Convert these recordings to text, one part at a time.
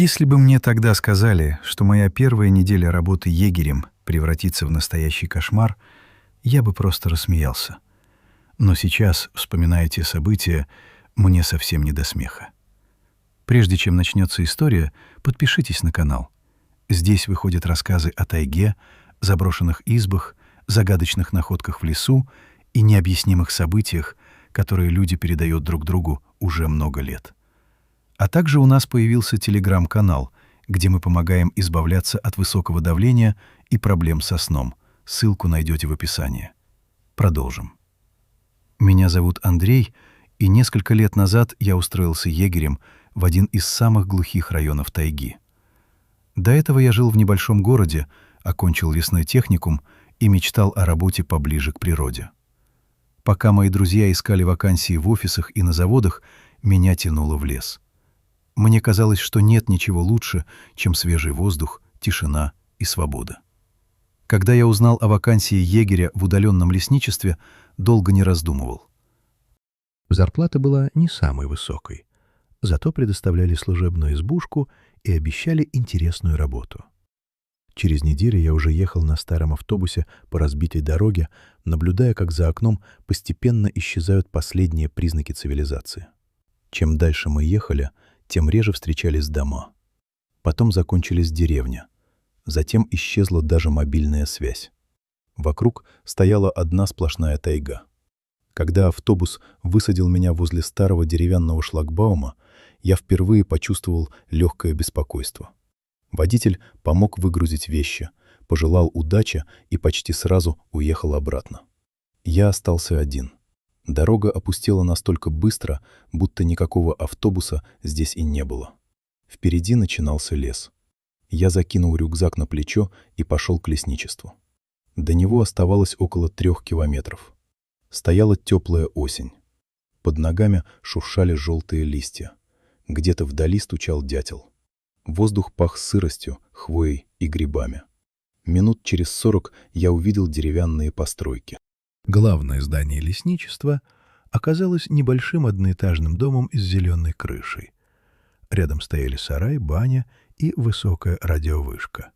Если бы мне тогда сказали, что моя первая неделя работы егерем превратится в настоящий кошмар, я бы просто рассмеялся. Но сейчас, вспоминая те события, мне совсем не до смеха. Прежде чем начнется история, подпишитесь на канал. Здесь выходят рассказы о тайге, заброшенных избах, загадочных находках в лесу и необъяснимых событиях, которые люди передают друг другу уже много лет. А также у нас появился телеграм-канал, где мы помогаем избавляться от высокого давления и проблем со сном. Ссылку найдете в описании. Продолжим. Меня зовут Андрей, и несколько лет назад я устроился егерем в один из самых глухих районов тайги. До этого я жил в небольшом городе, окончил лесной техникум и мечтал о работе поближе к природе. Пока мои друзья искали вакансии в офисах и на заводах, меня тянуло в лес. Мне казалось, что нет ничего лучше, чем свежий воздух, тишина и свобода. Когда я узнал о вакансии егеря в удаленном лесничестве, долго не раздумывал. Зарплата была не самой высокой, зато предоставляли служебную избушку и обещали интересную работу. Через неделю я уже ехал на старом автобусе по разбитой дороге, наблюдая, как за окном постепенно исчезают последние признаки цивилизации. Чем дальше мы ехали, тем реже встречались дома. Потом закончились деревни. Затем исчезла даже мобильная связь. Вокруг стояла одна сплошная тайга. Когда автобус высадил меня возле старого деревянного шлагбаума, я впервые почувствовал легкое беспокойство. Водитель помог выгрузить вещи, пожелал удачи и почти сразу уехал обратно. Я остался один. Дорога опустела настолько быстро, будто никакого автобуса здесь и не было. Впереди начинался лес. Я закинул рюкзак на плечо и пошел к лесничеству. До него оставалось около 3 километров. Стояла теплая осень. Под ногами шуршали желтые листья. Где-то вдали стучал дятел. Воздух пах сыростью, хвоей и грибами. Минут через 40 я увидел деревянные постройки. Главное здание лесничества оказалось небольшим одноэтажным домом с зеленой крышей. Рядом стояли сарай, баня и высокая радиовышка.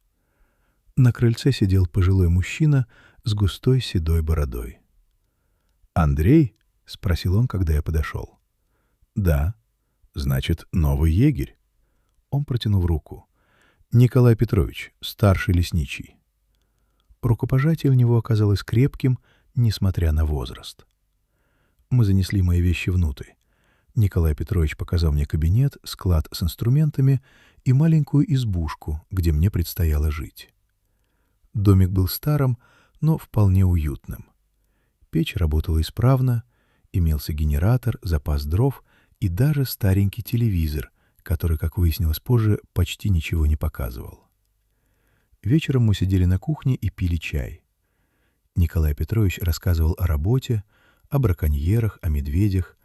На крыльце сидел пожилой мужчина с густой седой бородой. «Андрей?» — спросил он, когда я подошел. «Да. Значит, новый егерь?» Он протянул руку. «Николай Петрович, старший лесничий». Рукопожатие у него оказалось крепким, несмотря на возраст. Мы занесли мои вещи внутрь. Николай Петрович показал мне кабинет, склад с инструментами и маленькую избушку, где мне предстояло жить. Домик был старым, но вполне уютным. Печь работала исправно, имелся генератор, запас дров и даже старенький телевизор, который, как выяснилось позже, почти ничего не показывал. Вечером мы сидели на кухне и пили чай. Николай Петрович рассказывал о работе, о браконьерах, о медведях,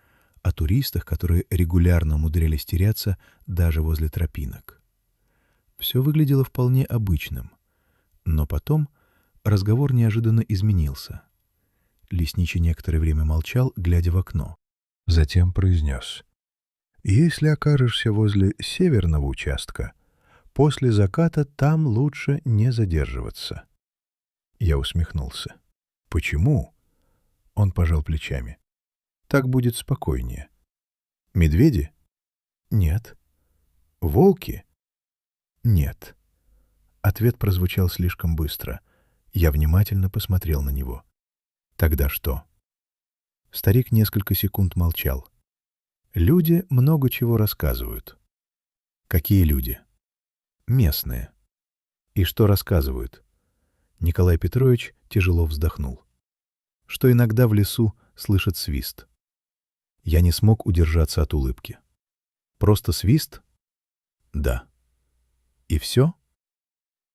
о туристах, которые регулярно умудрялись теряться даже возле тропинок. Все выглядело вполне обычным. Но потом разговор неожиданно изменился. Лесничий некоторое время молчал, глядя в окно. Затем произнес: «Если окажешься возле северного участка, после заката там лучше не задерживаться». Я усмехнулся. «Почему?» Он пожал плечами. «Так будет спокойнее». «Медведи?» «Нет». «Волки?» «Нет». Ответ прозвучал слишком быстро. Я внимательно посмотрел на него. «Тогда что?» Старик несколько секунд молчал. «Люди много чего рассказывают». «Какие люди?» «Местные». «И что рассказывают?» Николай Петрович тяжело вздохнул. «Что иногда в лесу слышат свист». Я не смог удержаться от улыбки. «Просто свист?» «Да». «И все?»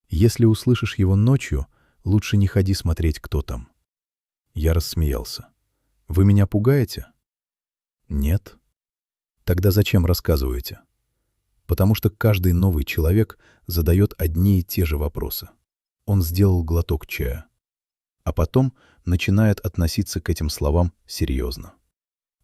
«Если услышишь его ночью, лучше не ходи смотреть, кто там». Я рассмеялся. «Вы меня пугаете?» «Нет». «Тогда зачем рассказываете?» «Потому что каждый новый человек задает одни и те же вопросы». Он сделал глоток чая. А потом начинает относиться к этим словам серьезно.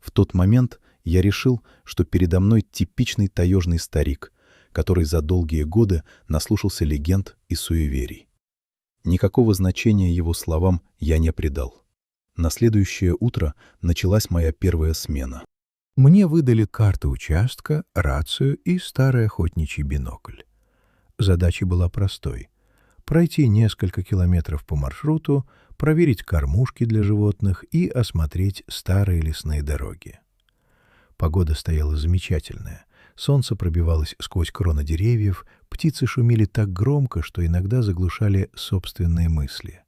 В тот момент я решил, что передо мной типичный таежный старик, который за долгие годы наслушался легенд и суеверий. Никакого значения его словам я не придал. На следующее утро началась моя первая смена. Мне выдали карту участка, рацию и старый охотничий бинокль. Задача была простой — пройти несколько километров по маршруту, проверить кормушки для животных и осмотреть старые лесные дороги. Погода стояла замечательная. Солнце пробивалось сквозь кроны деревьев, птицы шумели так громко, что иногда заглушали собственные мысли.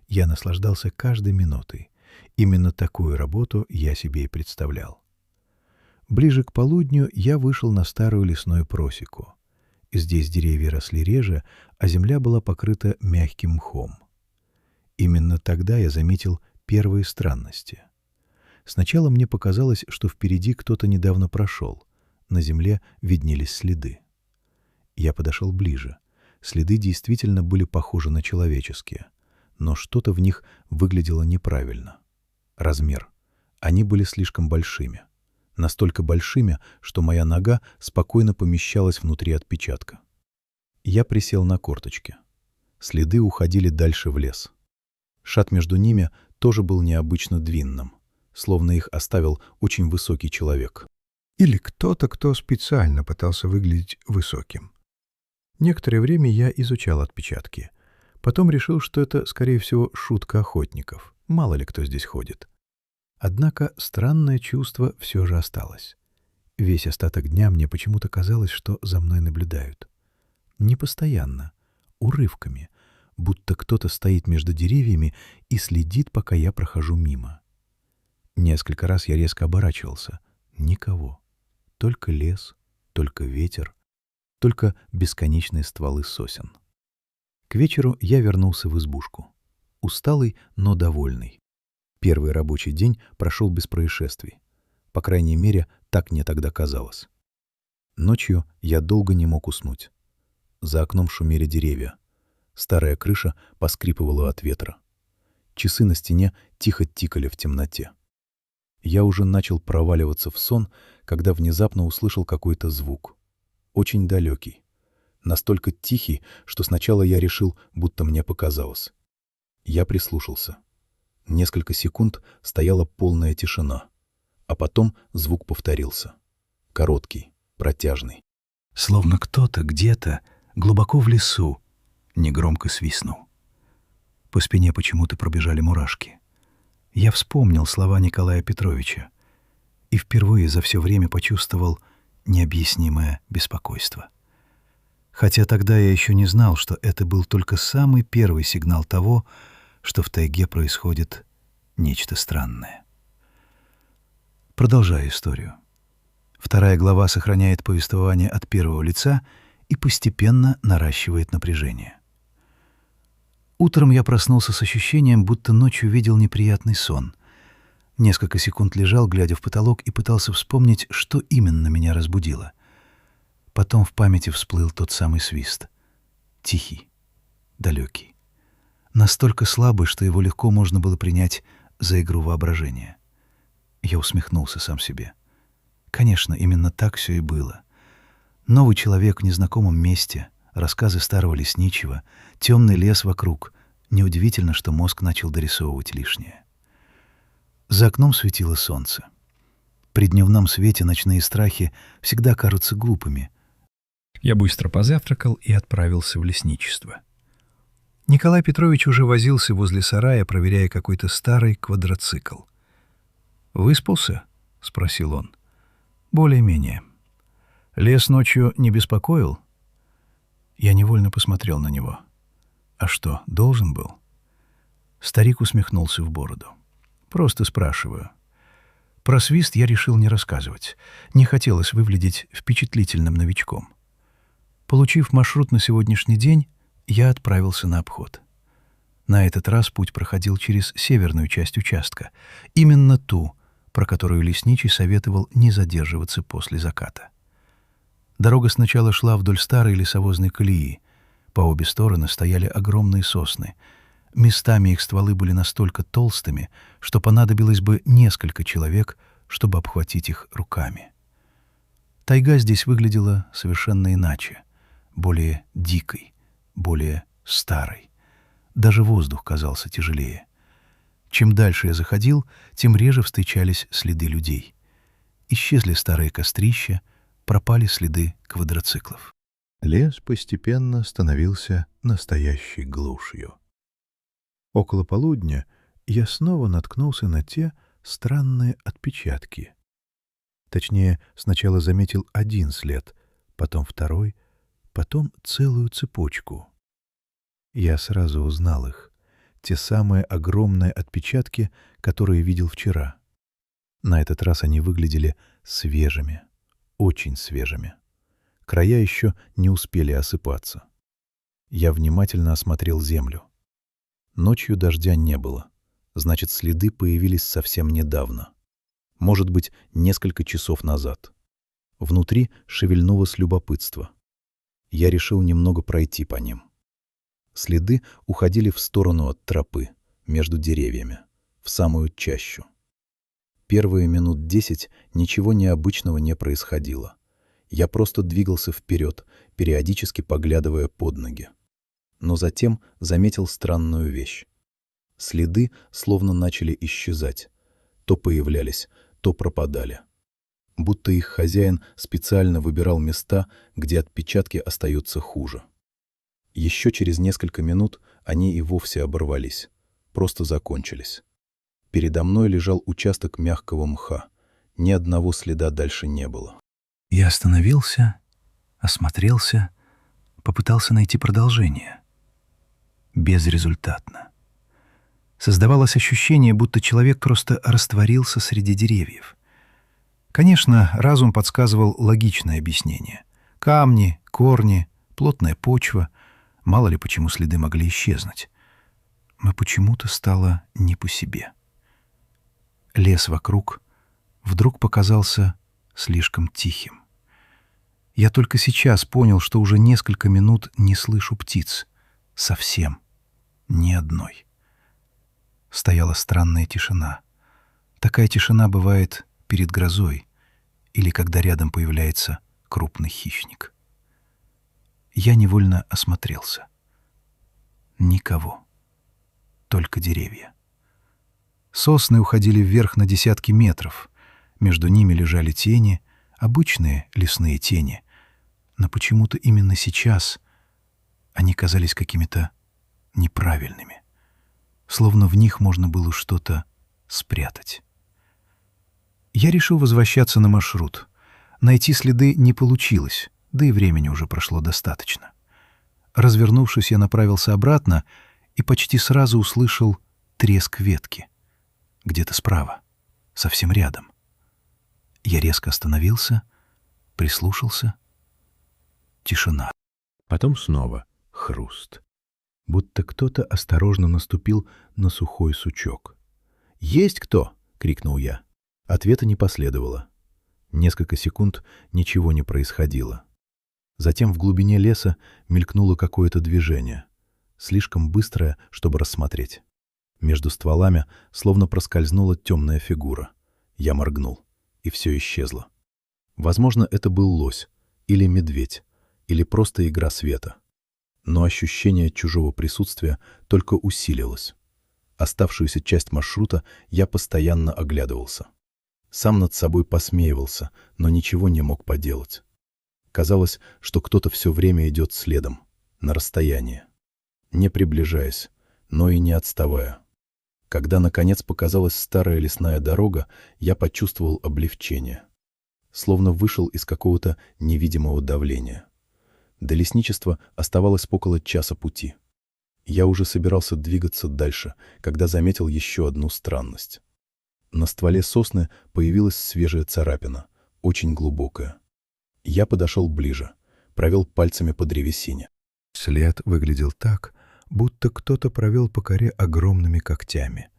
Я наслаждался каждой минутой. Именно такую работу я себе и представлял. Ближе к полудню я вышел на старую лесную просеку. Здесь деревья росли реже, а земля была покрыта мягким мхом. Именно тогда я заметил первые странности. Сначала мне показалось, что впереди кто-то недавно прошел. На земле виднелись следы. Я подошел ближе. Следы действительно были похожи на человеческие, но что-то в них выглядело неправильно. Размер. Они были слишком большими. Настолько большими, что моя нога спокойно помещалась внутри отпечатка. Я присел на корточки. Следы уходили дальше в лес. Шаг между ними тоже был необычно длинным, словно их оставил очень высокий человек. Или кто-то, кто специально пытался выглядеть высоким. Некоторое время я изучал отпечатки. Потом решил, что это, скорее всего, шутка охотников. Мало ли кто здесь ходит. Однако странное чувство все же осталось. Весь остаток дня мне почему-то казалось, что за мной наблюдают. Не постоянно, урывками, будто кто-то стоит между деревьями и следит, пока я прохожу мимо. Несколько раз я резко оборачивался. Никого. Только лес, только ветер, только бесконечные стволы сосен. К вечеру я вернулся в избушку. Усталый, но довольный. Первый рабочий день прошел без происшествий. По крайней мере, так мне тогда казалось. Ночью я долго не мог уснуть. За окном шумели деревья. Старая крыша поскрипывала от ветра. Часы на стене тихо тикали в темноте. Я уже начал проваливаться в сон, когда внезапно услышал какой-то звук. Очень далекий. Настолько тихий, что сначала я решил, будто мне показалось. Я прислушался. Несколько секунд стояла полная тишина. А потом звук повторился. Короткий, протяжный. Словно кто-то где-то глубоко в лесу негромко свистнул. По спине почему-то пробежали мурашки. Я вспомнил слова Николая Петровича и впервые за все время почувствовал необъяснимое беспокойство. Хотя тогда я еще не знал, что это был только самый первый сигнал того, что в тайге происходит нечто странное. Продолжаю историю. Вторая глава сохраняет повествование от первого лица и постепенно наращивает напряжение. Утром я проснулся с ощущением, будто ночью видел неприятный сон. Несколько секунд лежал, глядя в потолок, и пытался вспомнить, что именно меня разбудило. Потом в памяти всплыл тот самый свист. Тихий, далекий. Настолько слабый, что его легко можно было принять за игру воображения. Я усмехнулся сам себе. Конечно, именно так все и было. Новый человек в незнакомом месте, рассказы старого лесничего, темный лес вокруг. Неудивительно, что мозг начал дорисовывать лишнее. За окном светило солнце. При дневном свете ночные страхи всегда кажутся глупыми. Я быстро позавтракал и отправился в лесничество. Николай Петрович уже возился возле сарая, проверяя какой-то старый квадроцикл. «Выспался?» — спросил он. «Более-менее. Лес ночью не беспокоил?» Я невольно посмотрел на него. «А что, должен был?» Старик усмехнулся в бороду. «Просто спрашиваю». Про свист я решил не рассказывать. Не хотелось выглядеть впечатлительным новичком. Получив маршрут на сегодняшний день, я отправился на обход. На этот раз путь проходил через северную часть участка, именно ту, про которую лесничий советовал не задерживаться после заката. Дорога сначала шла вдоль старой лесовозной колеи. По обе стороны стояли огромные сосны. Местами их стволы были настолько толстыми, что понадобилось бы несколько человек, чтобы обхватить их руками. Тайга здесь выглядела совершенно иначе, более дикой, более старой. Даже воздух казался тяжелее. Чем дальше я заходил, тем реже встречались следы людей. Исчезли старые кострища, пропали следы квадроциклов. Лес постепенно становился настоящей глушью. Около полудня я снова наткнулся на те странные отпечатки. Точнее, сначала заметил один след, потом второй, потом целую цепочку. Я сразу узнал их. Те самые огромные отпечатки, которые видел вчера. На этот раз они выглядели свежими, очень свежими. Края еще не успели осыпаться. Я внимательно осмотрел землю. Ночью дождя не было. Значит, следы появились совсем недавно. Может быть, несколько часов назад. Внутри шевельнулось любопытство. Я решил немного пройти по ним. Следы уходили в сторону от тропы, между деревьями, в самую чащу. Первые минут 10 ничего необычного не происходило. Я просто двигался вперед, периодически поглядывая под ноги. Но затем заметил странную вещь. Следы словно начали исчезать. То появлялись, то пропадали. Будто их хозяин специально выбирал места, где отпечатки остаются хуже. Еще через несколько минут они и вовсе оборвались, просто закончились. Передо мной лежал участок мягкого мха. Ни одного следа дальше не было. Я остановился, осмотрелся, попытался найти продолжение. Безрезультатно. Создавалось ощущение, будто человек просто растворился среди деревьев. Конечно, разум подсказывал логичное объяснение. Камни, корни, плотная почва. Мало ли почему следы могли исчезнуть. Но почему-то стало не по себе. Лес вокруг вдруг показался слишком тихим. Я только сейчас понял, что уже несколько минут не слышу птиц. Совсем. Ни одной. Стояла странная тишина. Такая тишина бывает перед грозой или когда рядом появляется крупный хищник. Я невольно осмотрелся. Никого. Только деревья. Сосны уходили вверх на десятки метров. Между ними лежали тени, обычные лесные тени. Но почему-то именно сейчас они казались какими-то неправильными. Словно в них можно было что-то спрятать. Я решил возвращаться на маршрут. Найти следы не получилось, да и времени уже прошло достаточно. Развернувшись, я направился обратно и почти сразу услышал треск ветки. Где-то справа, совсем рядом. Я резко остановился, прислушался. Тишина. Потом снова хруст. Будто кто-то осторожно наступил на сухой сучок. «Есть кто?» — крикнул я. Ответа не последовало. Несколько секунд ничего не происходило. Затем в глубине леса мелькнуло какое-то движение, слишком быстрое, чтобы рассмотреть. Между стволами словно проскользнула темная фигура. Я моргнул, и все исчезло. Возможно, это был лось, или медведь, или просто игра света. Но ощущение чужого присутствия только усилилось. Оставшуюся часть маршрута я постоянно оглядывался. Сам над собой посмеивался, но ничего не мог поделать. Казалось, что кто-то все время идет следом, на расстоянии. Не приближаясь, но и не отставая. Когда, наконец, показалась старая лесная дорога, я почувствовал облегчение. Словно вышел из какого-то невидимого давления. До лесничества оставалось около часа пути. Я уже собирался двигаться дальше, когда заметил еще одну странность. На стволе сосны появилась свежая царапина, очень глубокая. Я подошел ближе, провел пальцами по древесине. След выглядел так, будто кто-то провел по коре огромными когтями,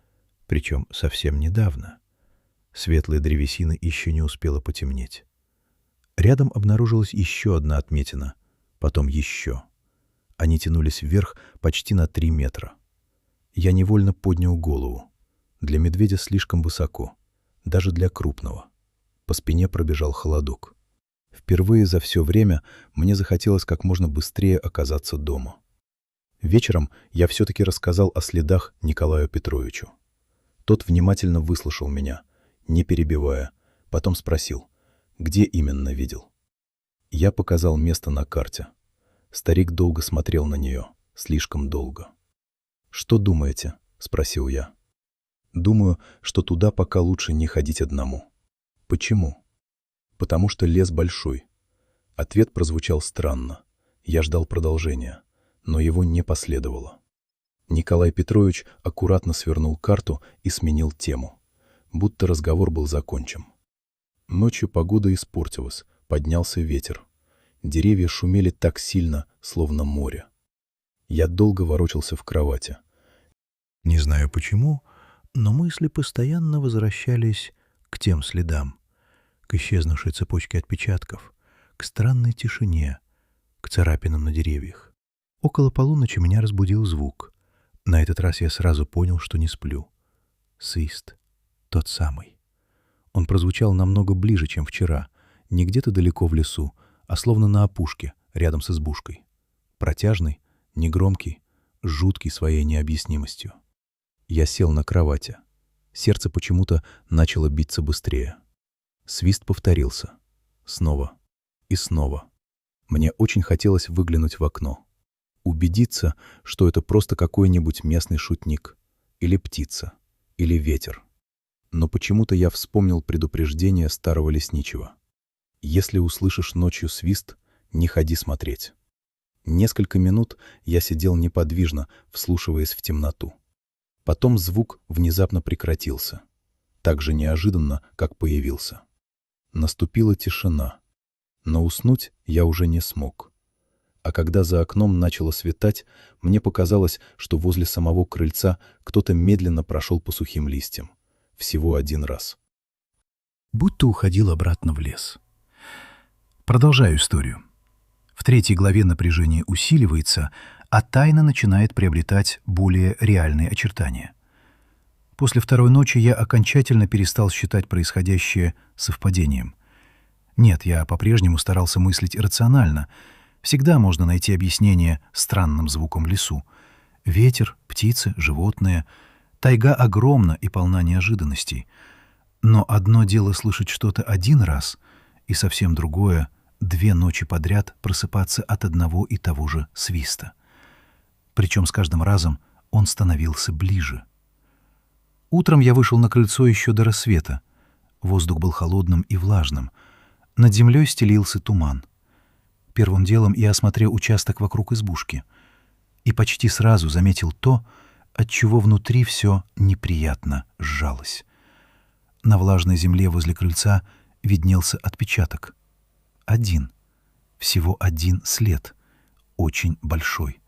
причем совсем недавно. Светлая древесина еще не успела потемнеть. Рядом обнаружилась еще одна отметина, потом еще. Они тянулись вверх почти на 3 метра. Я невольно поднял голову. Для медведя слишком высоко, даже для крупного. По спине пробежал холодок. Впервые за все время мне захотелось как можно быстрее оказаться дома. Вечером я все-таки рассказал о следах Николаю Петровичу. Тот внимательно выслушал меня, не перебивая, потом спросил, где именно видел. Я показал место на карте. Старик долго смотрел на нее, слишком долго. «Что думаете?» — спросил я. «Думаю, что туда пока лучше не ходить одному». «Почему?» «Потому что лес большой». Ответ прозвучал странно. Я ждал продолжения, но его не последовало. Николай Петрович аккуратно свернул карту и сменил тему, будто разговор был закончен. Ночью погода испортилась, поднялся ветер. Деревья шумели так сильно, словно море. Я долго ворочался в кровати. Не знаю почему, но мысли постоянно возвращались к тем следам, к исчезнувшей цепочке отпечатков, к странной тишине, к царапинам на деревьях. Около полуночи меня разбудил звук. На этот раз я сразу понял, что не сплю. Свист. Тот самый. Он прозвучал намного ближе, чем вчера, не где-то далеко в лесу, а словно на опушке, рядом с избушкой. Протяжный, негромкий, жуткий своей необъяснимостью. Я сел на кровати. Сердце почему-то начало биться быстрее. Свист повторился. Снова и снова. Мне очень хотелось выглянуть в окно. Убедиться, что это просто какой-нибудь местный шутник. Или птица. Или ветер. Но почему-то я вспомнил предупреждение старого лесничего. Если услышишь ночью свист, не ходи смотреть. Несколько минут я сидел неподвижно, вслушиваясь в темноту. Потом звук внезапно прекратился. Так же неожиданно, как появился. Наступила тишина. Но уснуть я уже не смог. А когда за окном начало светать, мне показалось, что возле самого крыльца кто-то медленно прошел по сухим листьям. Всего один раз. Будто уходил обратно в лес. Продолжаю историю. В 3 главе напряжение усиливается, а тайна начинает приобретать более реальные очертания. После 2-й ночи я окончательно перестал считать происходящее совпадением. Нет, я по-прежнему старался мыслить рационально. Всегда можно найти объяснение странным звукам в лесу. Ветер, птицы, животные. Тайга огромна и полна неожиданностей. Но одно дело слышать что-то один раз, и совсем другое — 2 ночи подряд просыпаться от одного и того же свиста. Причем с каждым разом он становился ближе. Утром я вышел на крыльцо еще до рассвета. Воздух был холодным и влажным. Над землей стелился туман. Первым делом я осмотрел участок вокруг избушки и почти сразу заметил то, отчего внутри все неприятно сжалось. На влажной земле возле крыльца виднелся отпечаток. Один. Всего один след. Очень большой.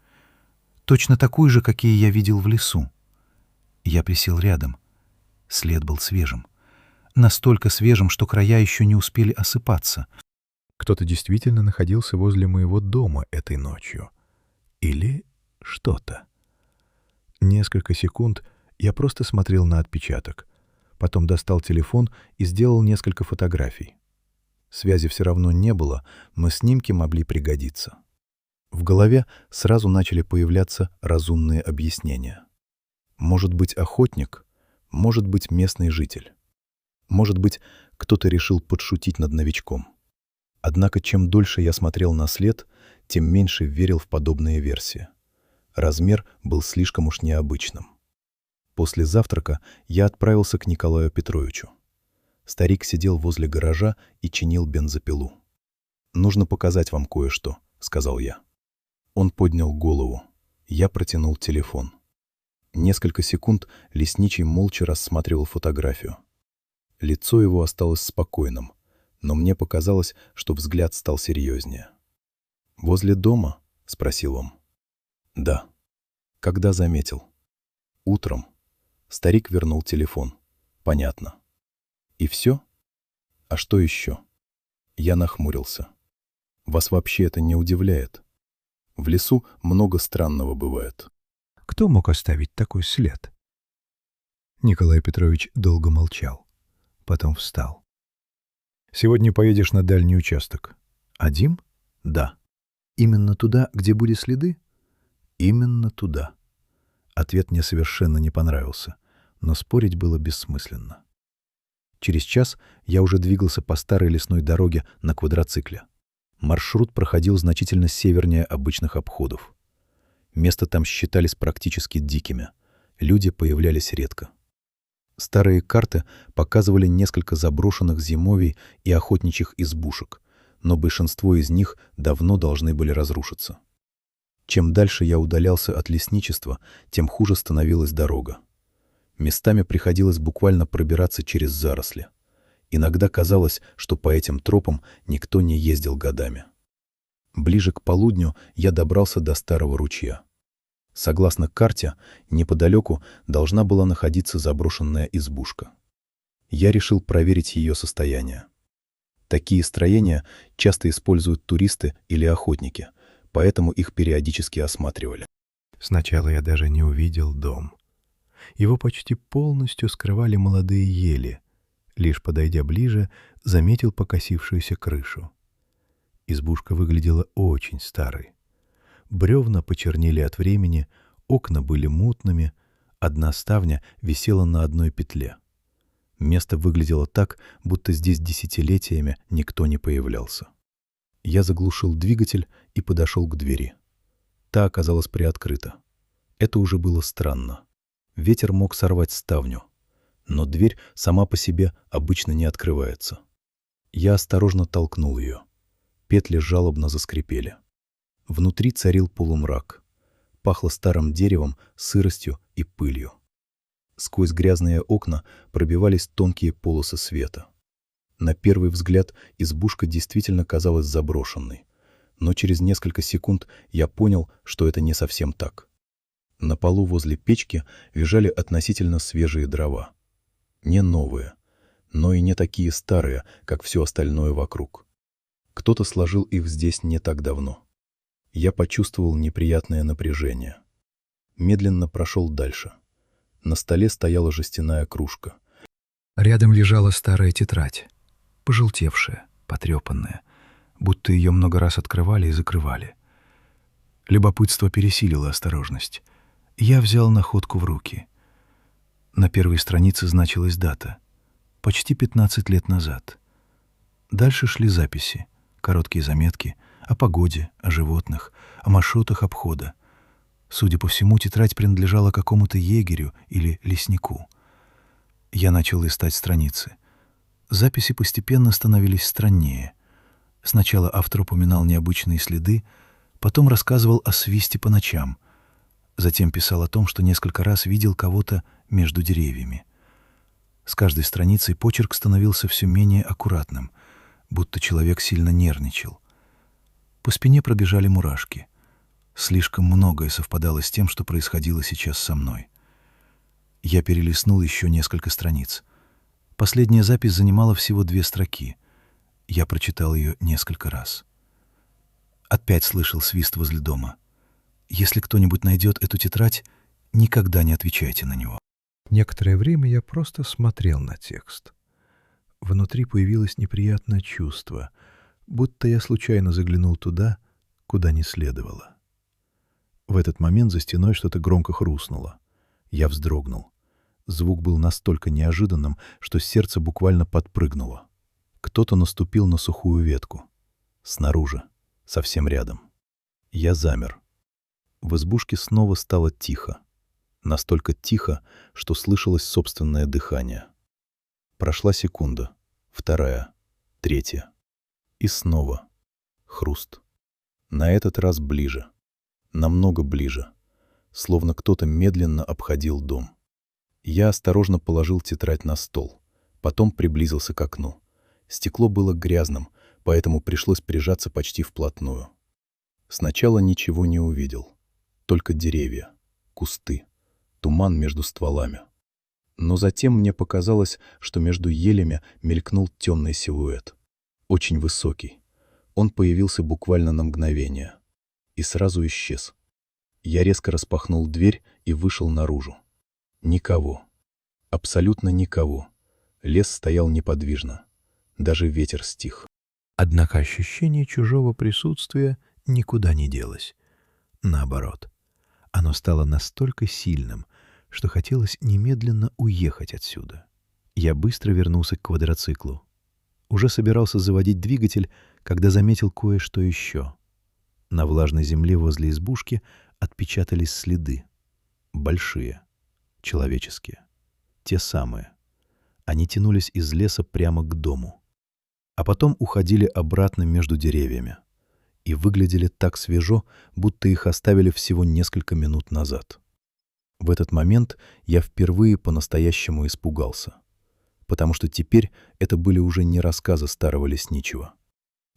Точно такой же, какие я видел в лесу. Я присел рядом. След был свежим. Настолько свежим, что края еще не успели осыпаться. Кто-то действительно находился возле моего дома этой ночью. Или что-то. Несколько секунд я просто смотрел на отпечаток. Потом достал телефон и сделал несколько фотографий. Связи все равно не было, но снимки могли пригодиться. В голове сразу начали появляться разумные объяснения. Может быть, охотник, может быть, местный житель. Может быть, кто-то решил подшутить над новичком. Однако, чем дольше я смотрел на след, тем меньше верил в подобные версии. Размер был слишком уж необычным. После завтрака я отправился к Николаю Петровичу. Старик сидел возле гаража и чинил бензопилу. «Нужно показать вам кое-что», — сказал я. Он поднял голову. Я протянул телефон. Несколько секунд лесничий молча рассматривал фотографию. Лицо его осталось спокойным, но мне показалось, что взгляд стал серьезнее. «Возле дома?» — спросил он. «Да». «Когда заметил?» «Утром». Старик вернул телефон. «Понятно». «И все? А что еще?» Я нахмурился. «Вас вообще это не удивляет? В лесу много странного бывает». Кто мог оставить такой след? Николай Петрович долго молчал. Потом встал. Сегодня поедешь на дальний участок. Один? Да. Именно туда, где были следы? Именно туда. Ответ мне совершенно не понравился, но спорить было бессмысленно. Через час я уже двигался по старой лесной дороге на квадроцикле. Маршрут проходил значительно севернее обычных обходов. Места там считались практически дикими. Люди появлялись редко. Старые карты показывали несколько заброшенных зимовий и охотничьих избушек, но большинство из них давно должны были разрушиться. Чем дальше я удалялся от лесничества, тем хуже становилась дорога. Местами приходилось буквально пробираться через заросли. Иногда казалось, что по этим тропам никто не ездил годами. Ближе к полудню я добрался до старого ручья. Согласно карте, неподалеку должна была находиться заброшенная избушка. Я решил проверить ее состояние. Такие строения часто используют туристы или охотники, поэтому их периодически осматривали. Сначала я даже не увидел дом. Его почти полностью скрывали молодые ели. Лишь подойдя ближе, заметил покосившуюся крышу. Избушка выглядела очень старой. Бревна почернели от времени, окна были мутными, одна ставня висела на одной петле. Место выглядело так, будто здесь десятилетиями никто не появлялся. Я заглушил двигатель и подошел к двери. Та оказалась приоткрыта. Это уже было странно. Ветер мог сорвать ставню, но дверь сама по себе обычно не открывается. Я осторожно толкнул ее. Петли жалобно заскрипели. Внутри царил полумрак. Пахло старым деревом, сыростью и пылью. Сквозь грязные окна пробивались тонкие полосы света. На первый взгляд избушка действительно казалась заброшенной, но через несколько секунд я понял, что это не совсем так. На полу возле печки лежали относительно свежие дрова. Не новые, но и не такие старые, как все остальное вокруг. Кто-то сложил их здесь не так давно. Я почувствовал неприятное напряжение. Медленно прошел дальше. На столе стояла жестяная кружка. Рядом лежала старая тетрадь, пожелтевшая, потрепанная, будто ее много раз открывали и закрывали. Любопытство пересилило осторожность. Я взял находку в руки. На первой странице значилась дата. Почти 15 лет назад. Дальше шли записи, короткие заметки о погоде, о животных, о маршрутах обхода. Судя по всему, тетрадь принадлежала какому-то егерю или леснику. Я начал листать страницы. Записи постепенно становились страннее. Сначала автор упоминал необычные следы, потом рассказывал о свисте по ночам. Затем писал о том, что несколько раз видел кого-то между деревьями. С каждой страницей почерк становился все менее аккуратным, будто человек сильно нервничал. По спине пробежали мурашки. Слишком многое совпадало с тем, что происходило сейчас со мной. Я перелистнул еще несколько страниц. Последняя запись занимала всего 2 строки. Я прочитал ее несколько раз. Опять слышал свист возле дома. Если кто-нибудь найдет эту тетрадь, никогда не отвечайте на него. Некоторое время я просто смотрел на текст. Внутри появилось неприятное чувство, будто я случайно заглянул туда, куда не следовало. В этот момент за стеной что-то громко хрустнуло. Я вздрогнул. Звук был настолько неожиданным, что сердце буквально подпрыгнуло. Кто-то наступил на сухую ветку. Снаружи, совсем рядом. Я замер. В избушке снова стало тихо. Настолько тихо, что слышалось собственное дыхание. Прошла секунда, 2, 3. И снова хруст. На этот раз ближе. Намного ближе. Словно кто-то медленно обходил дом. Я осторожно положил тетрадь на стол. Потом приблизился к окну. Стекло было грязным, поэтому пришлось прижаться почти вплотную. Сначала ничего не увидел. Только деревья, кусты, туман между стволами. Но затем мне показалось, что между елями мелькнул темный силуэт. Очень высокий. Он появился буквально на мгновение. И сразу исчез. Я резко распахнул дверь и вышел наружу. Никого. Абсолютно никого. Лес стоял неподвижно. Даже ветер стих. Однако ощущение чужого присутствия никуда не делось. Наоборот, оно стало настолько сильным, что хотелось немедленно уехать отсюда. Я быстро вернулся к квадроциклу. Уже собирался заводить двигатель, когда заметил кое-что еще. На влажной земле возле избушки отпечатались следы. Большие, человеческие, те самые. Они тянулись из леса прямо к дому, а потом уходили обратно между деревьями и выглядели так свежо, будто их оставили всего несколько минут назад. В этот момент я впервые по-настоящему испугался, потому что теперь это были уже не рассказы старого лесничего,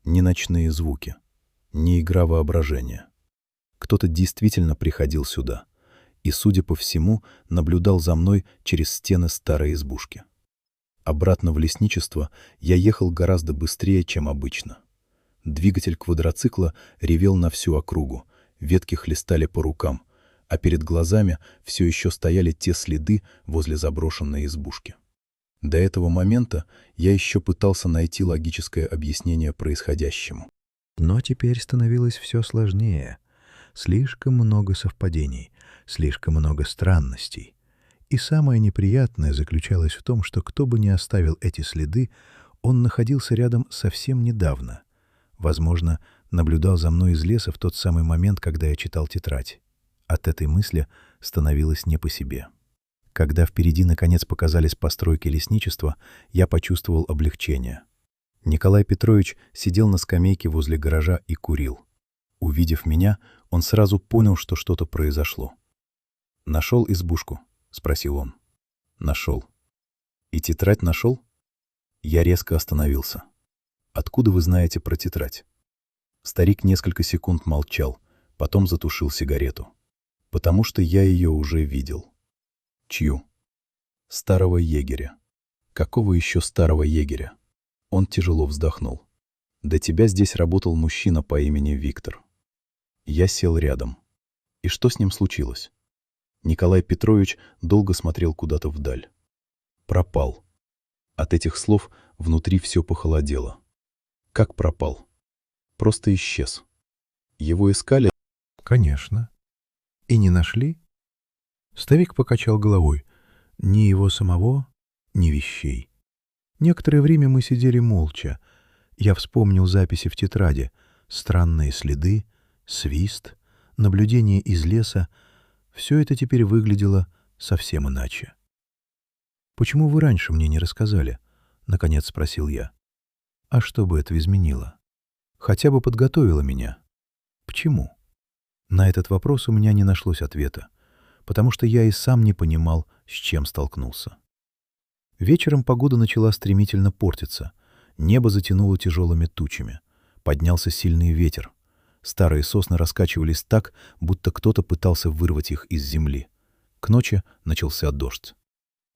не ночные звуки, не игра воображения. Кто-то действительно приходил сюда и, судя по всему, наблюдал за мной через стены старой избушки. Обратно в лесничество я ехал гораздо быстрее, чем обычно. Двигатель квадроцикла ревел на всю округу, ветки хлестали по рукам, а перед глазами все еще стояли те следы возле заброшенной избушки. До этого момента я еще пытался найти логическое объяснение происходящему. Но теперь становилось все сложнее. Слишком много совпадений, слишком много странностей. И самое неприятное заключалось в том, что кто бы ни оставил эти следы, он находился рядом совсем недавно. Возможно, наблюдал за мной из леса в тот самый момент, когда я читал тетрадь. От этой мысли становилось не по себе. Когда впереди наконец показались постройки лесничества, я почувствовал облегчение. Николай Петрович сидел на скамейке возле гаража и курил. Увидев меня, он сразу понял, что что-то произошло. «Нашел избушку?» — спросил он. «Нашел». «И тетрадь нашел?» Я резко остановился. «Откуда вы знаете про тетрадь?» Старик несколько секунд молчал, потом затушил сигарету. «Потому что я ее уже видел». «Чью?» «Старого егеря». «Какого еще старого егеря?» Он тяжело вздохнул. «До тебя здесь работал мужчина по имени Виктор». Я сел рядом. «И что с ним случилось?» Николай Петрович долго смотрел куда-то вдаль. «Пропал». От этих слов внутри все похолодело. «Как пропал?» «Просто исчез». «Его искали?» «Конечно». «И не нашли?» Старик покачал головой. Ни его самого, ни вещей. Некоторое время мы сидели молча. Я вспомнил записи в тетради. Странные следы, свист, наблюдение из леса. Все это теперь выглядело совсем иначе. «Почему вы раньше мне не рассказали?» — наконец спросил я. «А что бы это изменило? Хотя бы подготовило меня. Почему?» На этот вопрос у меня не нашлось ответа, потому что я и сам не понимал, с чем столкнулся. Вечером погода начала стремительно портиться. Небо затянуло тяжелыми тучами. Поднялся сильный ветер. Старые сосны раскачивались так, будто кто-то пытался вырвать их из земли. К ночи начался дождь.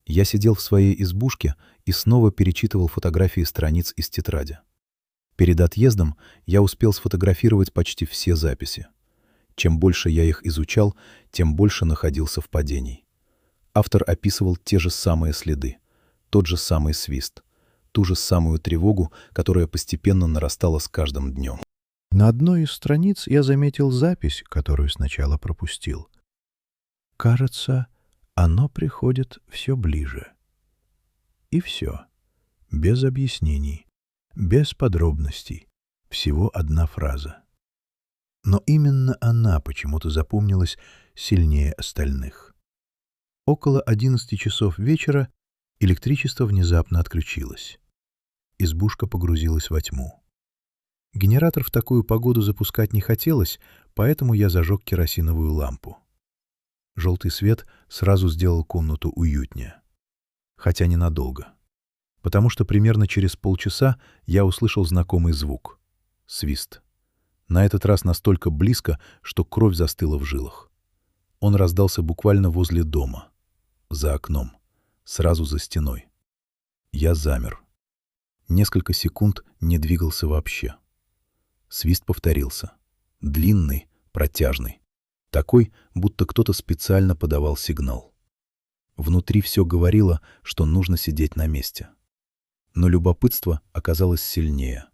Я сидел в своей избушке и снова перечитывал фотографии страниц из тетради. Перед отъездом я успел сфотографировать почти все записи. Чем больше я их изучал, тем больше находил совпадений. Автор описывал те же самые следы, тот же самый свист, ту же самую тревогу, которая постепенно нарастала с каждым днем. На одной из страниц я заметил запись, которую сначала пропустил. «Кажется, оно приходит все ближе». И все. Без объяснений, без подробностей. Всего одна фраза. Но именно она почему-то запомнилась сильнее остальных. Около 11 часов вечера электричество внезапно отключилось. Избушка погрузилась во тьму. Генератор в такую погоду запускать не хотелось, поэтому я зажег керосиновую лампу. Желтый свет сразу сделал комнату уютнее. Хотя ненадолго. Потому что примерно через полчаса я услышал знакомый звук. Свист. На этот раз настолько близко, что кровь застыла в жилах. Он раздался буквально возле дома. За окном. Сразу за стеной. Я замер. Несколько секунд не двигался вообще. Свист повторился. Длинный, протяжный. Такой, будто кто-то специально подавал сигнал. Внутри все говорило, что нужно сидеть на месте. Но любопытство оказалось сильнее.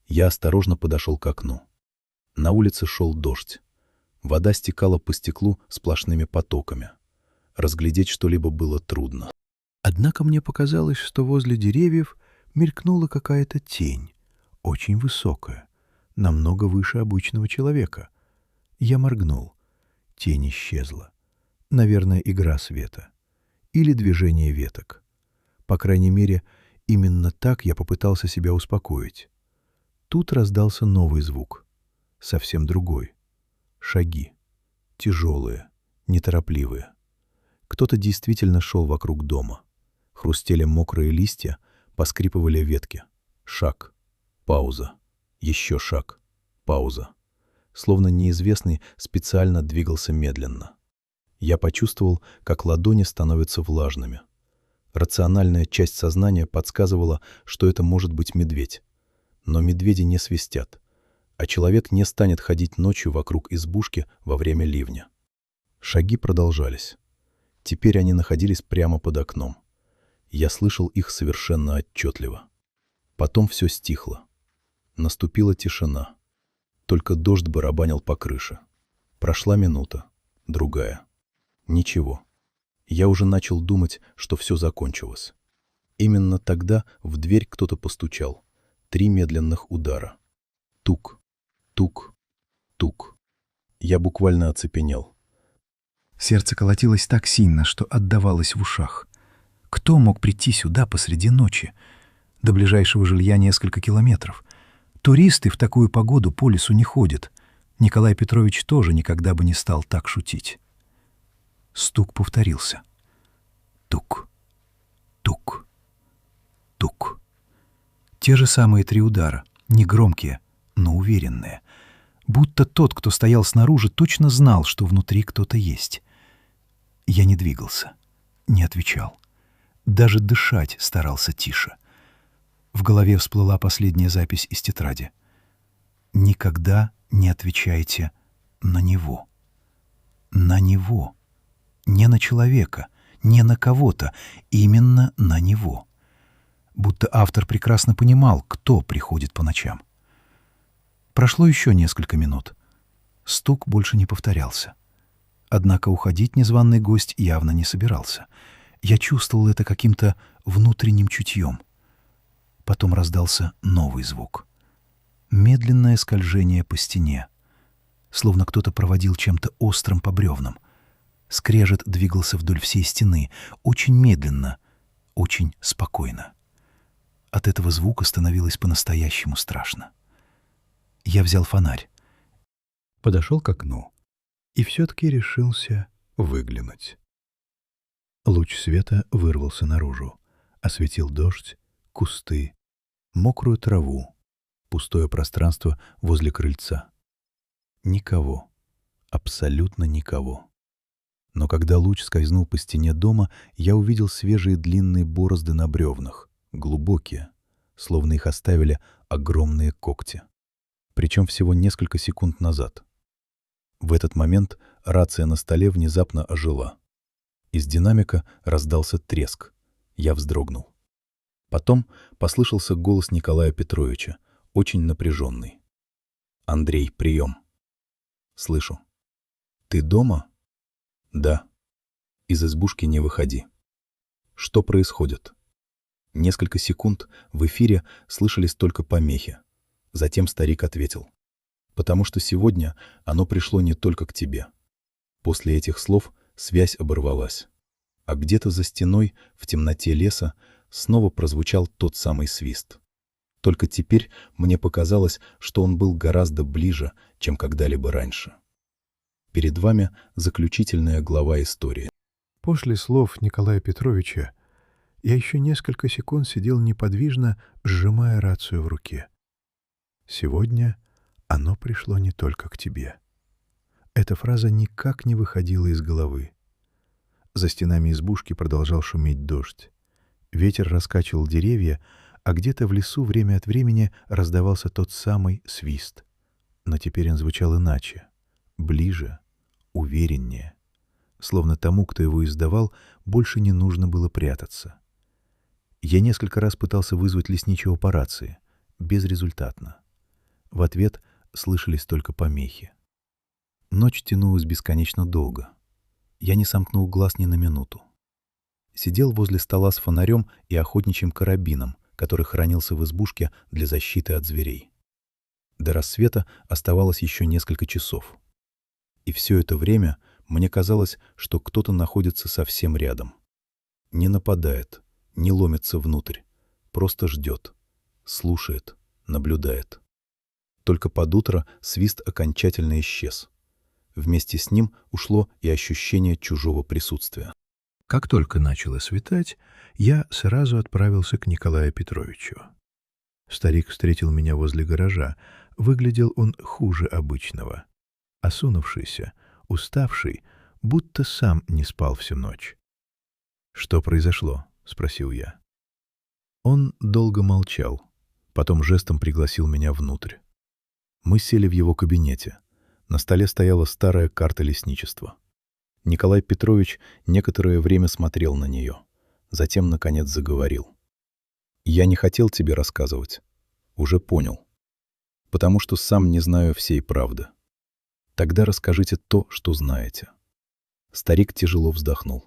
Я осторожно подошел к окну. На улице шел дождь. Вода стекала по стеклу сплошными потоками. Разглядеть что-либо было трудно. Однако мне показалось, что возле деревьев мелькнула какая-то тень, очень высокая, намного выше обычного человека. Я моргнул. Тень исчезла. Наверное, игра света. Или движение веток. По крайней мере, именно так я попытался себя успокоить. Тут раздался новый звук. Совсем другой. Шаги. Тяжелые, неторопливые. Кто-то действительно шел вокруг дома. Хрустели мокрые листья, поскрипывали ветки. Шаг. Пауза. Еще шаг. Пауза. Словно неизвестный специально двигался медленно. Я почувствовал, как ладони становятся влажными. Рациональная часть сознания подсказывала, что это может быть медведь. Но медведи не свистят, а человек не станет ходить ночью вокруг избушки во время ливня. Шаги продолжались. Теперь они находились прямо под окном. Я слышал их совершенно отчетливо. Потом все стихло. Наступила тишина. Только дождь барабанил по крыше. Прошла минута, другая. Ничего. Я уже начал думать, что все закончилось. Именно тогда в дверь кто-то постучал. 3 медленных удара. Тук, тук, тук. Я буквально оцепенел. Сердце колотилось так сильно, что отдавалось в ушах. Кто мог прийти сюда посреди ночи? До ближайшего жилья несколько километров. Туристы в такую погоду по лесу не ходят. Николай Петрович тоже никогда бы не стал так шутить. Стук повторился. Тук, тук, тук. Те же самые 3 удара, негромкие, но уверенные. Будто тот, кто стоял снаружи, точно знал, что внутри кто-то есть. Я не двигался, не отвечал. Даже дышать старался тише. В голове всплыла последняя запись из тетради. «Никогда не отвечайте на него». На него. Не на человека, не на кого-то, именно на него. Будто автор прекрасно понимал, кто приходит по ночам. Прошло еще несколько минут. Стук больше не повторялся. Однако уходить незваный гость явно не собирался. Я чувствовал это каким-то внутренним чутьем. Потом раздался новый звук. Медленное скольжение по стене. Словно кто-то проводил чем-то острым по бревнам. Скрежет двигался вдоль всей стены, очень медленно, очень спокойно. От этого звука становилось по-настоящему страшно. Я взял фонарь. Подошел к окну и все-таки решился выглянуть. Луч света вырвался наружу, осветил дождь, кусты, мокрую траву, пустое пространство возле крыльца. Никого, абсолютно никого. Но когда луч скользнул по стене дома, я увидел свежие длинные борозды на бревнах, глубокие, словно их оставили огромные когти. Причем всего несколько секунд назад. В этот момент рация на столе внезапно ожила. Из динамика раздался треск. Я вздрогнул. Потом послышался голос Николая Петровича, очень напряженный. «Андрей, прием». «Слышу». «Ты дома?» «Да». «Из избушки не выходи». «Что происходит?» Несколько секунд в эфире слышались только помехи. Затем старик ответил. «Потому что сегодня оно пришло не только к тебе». После этих слов связь оборвалась. А где-то за стеной, в темноте леса, снова прозвучал тот самый свист. Только теперь мне показалось, что он был гораздо ближе, чем когда-либо раньше. Перед вами заключительная глава истории. После слов Николая Петровича я еще несколько секунд сидел неподвижно, сжимая рацию в руке. «Сегодня оно пришло не только к тебе». Эта фраза никак не выходила из головы. За стенами избушки продолжал шуметь дождь. Ветер раскачивал деревья, а где-то в лесу время от времени раздавался тот самый свист. Но теперь он звучал иначе, ближе, увереннее. Словно тому, кто его издавал, больше не нужно было прятаться. Я несколько раз пытался вызвать лесничего по рации. Безрезультатно. В ответ слышались только помехи. Ночь тянулась бесконечно долго. Я не сомкнул глаз ни на минуту. Сидел возле стола с фонарем и охотничьим карабином, который хранился в избушке для защиты от зверей. До рассвета оставалось еще несколько часов. И все это время мне казалось, что кто-то находится совсем рядом. Не нападает, не ломится внутрь, просто ждет, слушает, наблюдает. Только под утро свист окончательно исчез. Вместе с ним ушло и ощущение чужого присутствия. Как только начало светать, я сразу отправился к Николаю Петровичу. Старик встретил меня возле гаража. Выглядел он хуже обычного. Осунувшийся, уставший, будто сам не спал всю ночь. «Что произошло?» — спросил я. Он долго молчал, потом жестом пригласил меня внутрь. Мы сели в его кабинете. На столе стояла старая карта лесничества. Николай Петрович некоторое время смотрел на нее. Затем, наконец, заговорил. «Я не хотел тебе рассказывать. Уже понял. Потому что сам не знаю всей правды. Тогда расскажите то, что знаете». Старик тяжело вздохнул.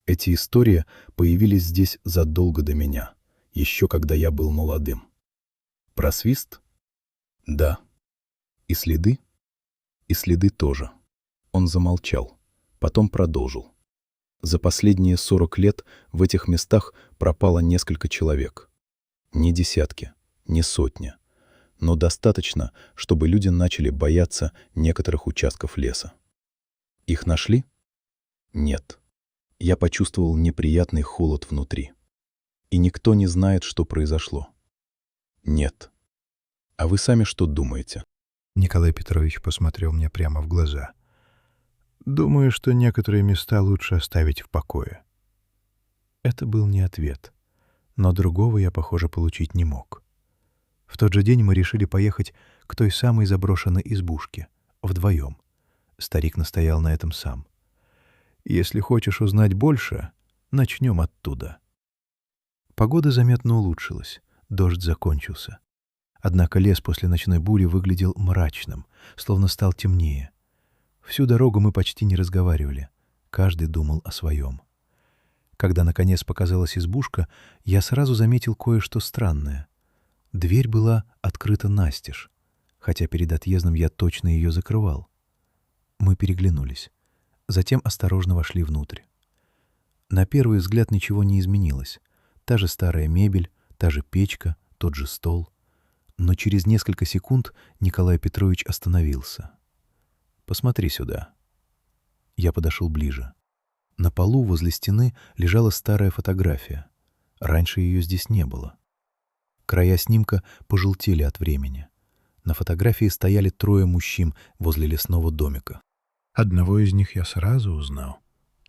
«Эти истории появились здесь задолго до меня, еще когда я был молодым. Про свист? Да. И следы? И следы тоже». Он замолчал. Потом продолжил. За последние 40 лет в этих местах пропало несколько человек. Не десятки, не сотни, но достаточно, чтобы люди начали бояться некоторых участков леса. Их нашли? Нет. Я почувствовал неприятный холод внутри. И никто не знает, что произошло. Нет. А вы сами что думаете? Николай Петрович посмотрел мне прямо в глаза. «Думаю, что некоторые места лучше оставить в покое». Это был не ответ, но другого я, похоже, получить не мог. В тот же день мы решили поехать к той самой заброшенной избушке, вдвоем. Старик настоял на этом сам. «Если хочешь узнать больше, начнем оттуда». Погода заметно улучшилась, дождь закончился. Однако лес после ночной бури выглядел мрачным, словно стал темнее. Всю дорогу мы почти не разговаривали, каждый думал о своем. Когда, наконец, показалась избушка, я сразу заметил кое-что странное. Дверь была открыта настежь, хотя перед отъездом я точно ее закрывал. Мы переглянулись, затем осторожно вошли внутрь. На первый взгляд ничего не изменилось. Та же старая мебель, та же печка, тот же стол. Но через несколько секунд Николай Петрович остановился. «Посмотри сюда». Я подошел ближе. На полу возле стены лежала старая фотография. Раньше ее здесь не было. Края снимка пожелтели от времени. На фотографии стояли 3 мужчин возле лесного домика. Одного из них я сразу узнал.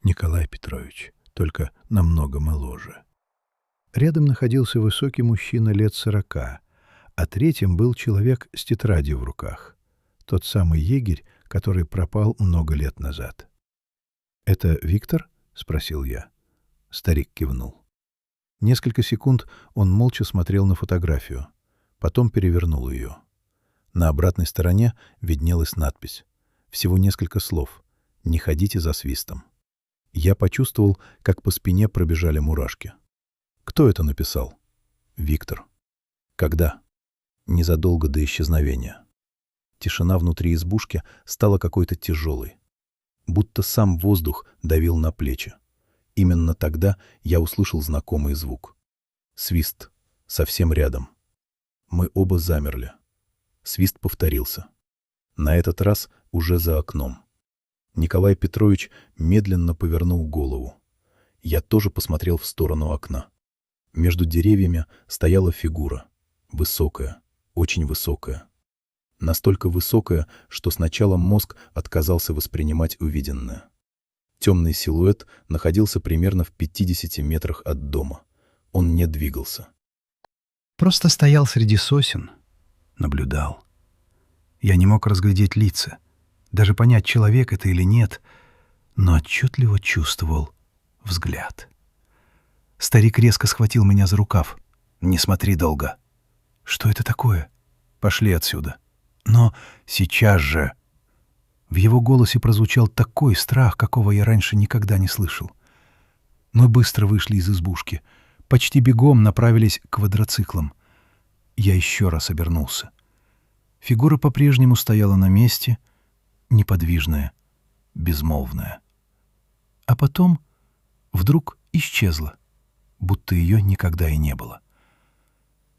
Николай Петрович, только намного моложе. Рядом находился высокий мужчина лет 40, а третьим был человек с тетрадью в руках. Тот самый егерь, который пропал много лет назад. «Это Виктор?» — спросил я. Старик кивнул. Несколько секунд он молча смотрел на фотографию, потом перевернул ее. На обратной стороне виднелась надпись. Всего несколько слов. «Не ходите за свистом». Я почувствовал, как по спине пробежали мурашки. «Кто это написал?» «Виктор». «Когда?» «Незадолго до исчезновения». Тишина внутри избушки стала какой-то тяжелой. Будто сам воздух давил на плечи. Именно тогда я услышал знакомый звук. Свист. Совсем рядом. Мы оба замерли. Свист повторился. На этот раз уже за окном. Николай Петрович медленно повернул голову. Я тоже посмотрел в сторону окна. Между деревьями стояла фигура. Высокая, очень высокая. Настолько высокая, что сначала мозг отказался воспринимать увиденное. Темный силуэт находился примерно в 50 метрах от дома. Он не двигался. Просто стоял среди сосен, наблюдал. Я не мог разглядеть лица, даже понять, человек это или нет, но отчетливо чувствовал взгляд. Старик резко схватил меня за рукав. «Не смотри долго». «Что это такое?» «Пошли отсюда». «Но сейчас же». В его голосе прозвучал такой страх, какого я раньше никогда не слышал. Мы быстро вышли из избушки. Почти бегом направились к квадроциклам. Я еще раз обернулся. Фигура по-прежнему стояла на месте, неподвижная, безмолвная. А потом вдруг исчезла, будто ее никогда и не было.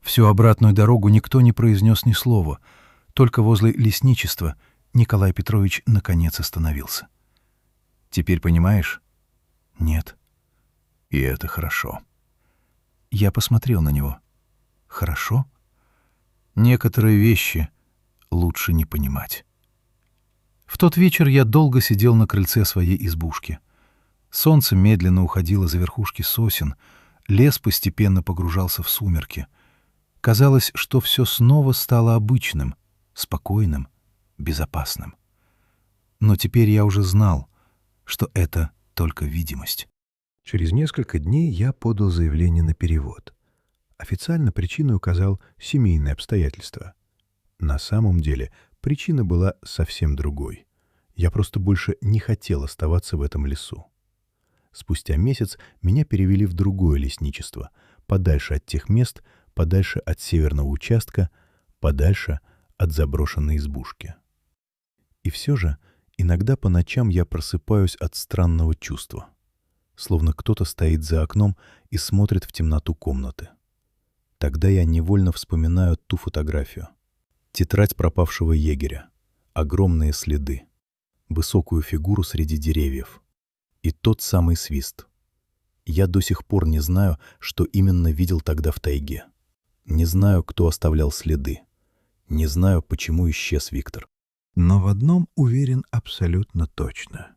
Всю обратную дорогу никто не произнес ни слова, только возле лесничества Николай Петрович наконец остановился. «Теперь понимаешь?» «Нет». «И это хорошо». Я посмотрел на него. «Хорошо?» «Некоторые вещи лучше не понимать». В тот вечер я долго сидел на крыльце своей избушки. Солнце медленно уходило за верхушки сосен, лес постепенно погружался в сумерки. Казалось, что все снова стало обычным, спокойным, безопасным. Но теперь я уже знал, что это только видимость. Через несколько дней я подал заявление на перевод. Официально причиной указал семейные обстоятельства. На самом деле причина была совсем другой. Я просто больше не хотел оставаться в этом лесу. Спустя месяц меня перевели в другое лесничество, подальше от тех мест, подальше от северного участка, подальше от заброшенной избушки. И все же иногда по ночам я просыпаюсь от странного чувства, словно кто-то стоит за окном и смотрит в темноту комнаты. Тогда я невольно вспоминаю ту фотографию. Тетрадь пропавшего егеря, огромные следы, высокую фигуру среди деревьев и тот самый свист. Я до сих пор не знаю, что именно видел тогда в тайге. Не знаю, кто оставлял следы. Не знаю, почему исчез Виктор. Но в одном уверен абсолютно точно.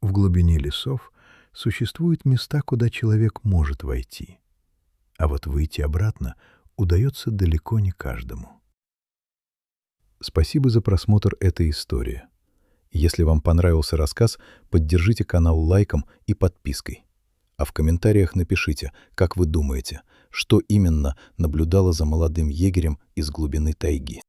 В глубине лесов существуют места, куда человек может войти. А вот выйти обратно удается далеко не каждому. Спасибо за просмотр этой истории. Если вам понравился рассказ, поддержите канал лайком и подпиской. А в комментариях напишите, как вы думаете, что именно наблюдало за молодым егерем из глубины тайги.